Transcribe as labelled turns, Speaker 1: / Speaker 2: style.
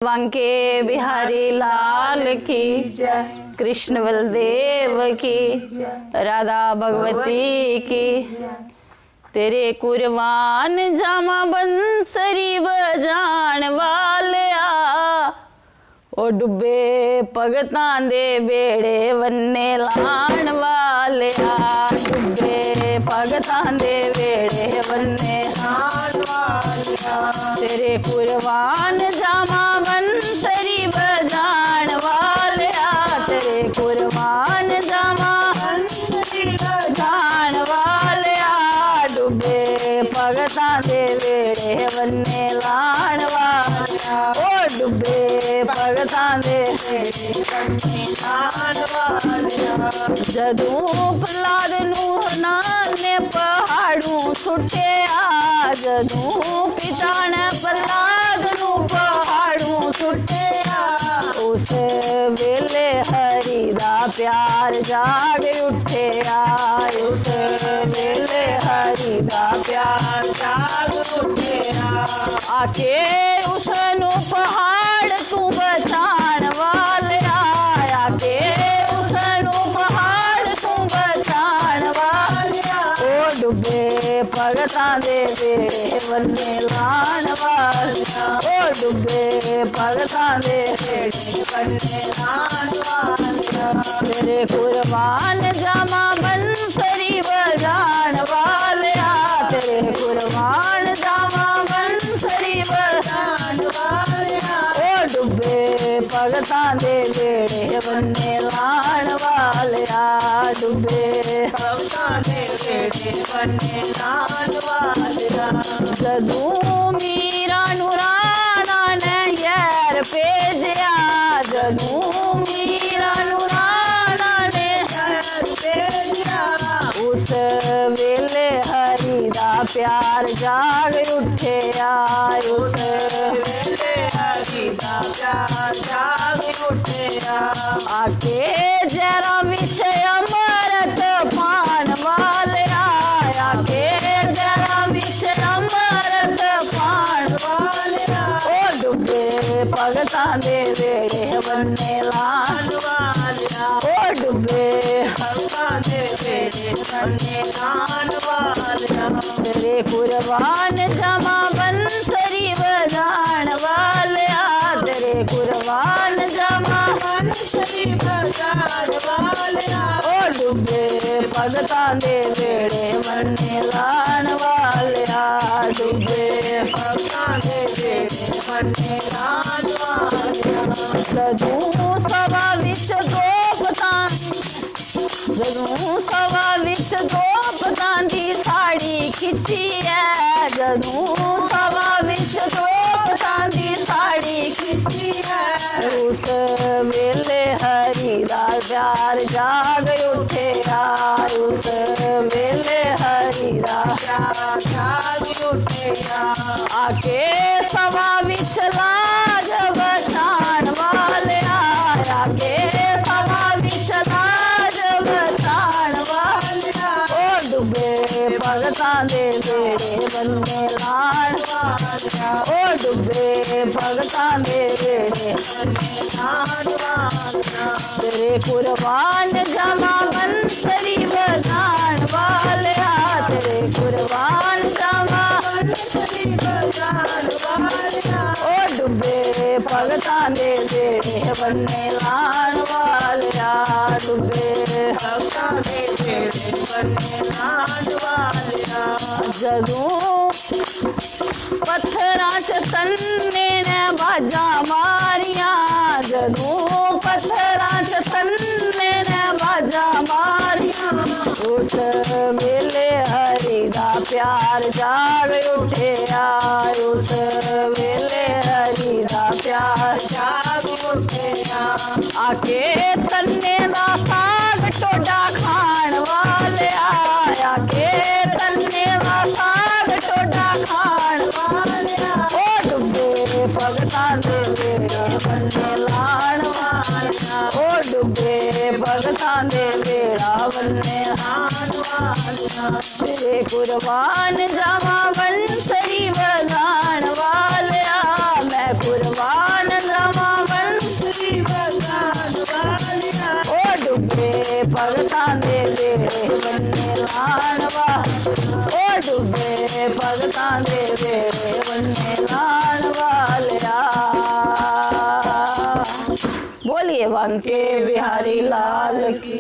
Speaker 1: बांके बिहारी लाल की, कृष्ण बलदेव की, राधा भगवती की। तेरे कुर्बान जामा बंसरी बजान वालिया, ओ डुबे भगतां दे बेड़े वन्ने लाण वालिया, डुबे भगतां दे बेड़े वन्ने लाण वालिया। तेरे कुर्बान जामा बंसरी बजान वालिया, तेरे कुर्बान जामा बंसरी बजान वालिया, डुबे भगतां दे बेड़े वन्ने लाण वालिया, ओ डुबे भगतां दे बेड़े वन्ने लाण वालिया। जदों प्रहलाद नूं नान ने पहाड़ों सुट्टिया, जदों पिता ने प्रहलाद नूं पहाड़ों सुट्टिया, उस वेले हरि दा प्यार जाग उठिया, उस वेले हरि दा प्यार जाग उठिया। आके उसनूं पहाड़ तू बचाण वालिया, आके उसनूं पहाड़ तू बचाण वालिया, ओ डुबे भगतां दे बेड़े वन्ने लाण वालिया, ओ डुबे भगतां दे बेड़े वन्ने लाण वालिया। तेरे कुर्बान जामा बंसरी बजाण वालिया, तेरे कुर्बान जामा बंसरी बजाण वालिया, ओ डुबे भगतां दे बेड़े वन्ने लाण वालिया, डुबे भगतां दे बेड़े वन्ने लाण वालिया। जदों मीरा नूं राणा ने यार भेजिया, जदों मीरा नूं राणा ने यार भेजिया, उस वेले हरि दा प्यार जाग उठिया, उस वेले हरि दा प्यार जाग उठिया। आके जरा विच अमृत पान वालिया, आके जरा विच अमृत पान वालिया, ओ डुबे भगतां दे बेड़े वन्ने लाण वालिया, ओ डुबे भगतां दे बेड़े वन्ने लाण वालिया। तेरे कुर्बान जामा बंसरी बजाण वालिया, तेरे कुर्बान जामा बंसरी बजाण वालिया, ओ डुबे भगतां दे बेड़े वन्ने लाण वालिया, डुबे भगतां दे बेड़े वन्ने लाण वालिया। जदों सभा विच द्रौपदां, जदों सभा विच द्रौपदां दी साड़ी खिच्ची है, जदों सभा विच द्रौपदां दी साड़ी खिच्ची है, उस वेले हरि दा प्यार जाग उठिया, उस वेले हरि दा प्यार जाग उठिया। आके सभा विच लाज बचाण वालिया, आके सभा विच लाज बचाण वालिया, ओ डुबे भगतां दे बेड़े वन्ने लाण वालिया, ओ डुबे भगतां दे बेड़े वन्ने लाण वालिया। तेरे कुर्बान जामा बंसरी बजाण वालिया, तेरे कुर्बान जामा बंसरी बजाण वालिया, ओ डुबे भगतां दे बेड़े वन्ने लाण वालिया, डुबे भगतां दे बेड़े वन्ने लाण वालिया। जदों पत्थरां च तन्ने ने बाजा मारिया, जदों पत्थरां च तन्ने ने बाजा मारिया, उस वेले हरि दा प्यार जाग उठिया, उस वेले हरि दा प्यार जाग उठिया। आके तन्ने दा साग टोडा खाण वालिया, आके तन्ने दा साग टोडा खाण वालिया, ओ डुबे भगतां दे बेड़े वन्ने लाण वालिया, ओ डुबे भगतां दे बेड़ा वन्ने लाण वालिया। तेरे कुर्बान जामा बंसरी बजाण वालिया, मैं कुर्बान भगतां दे बेड़े बन्ने लाण वाले ओ डुबे भगतां दे बेड़े बन्ने लाण वालिया। बोलिए बांके बिहारी लाल की।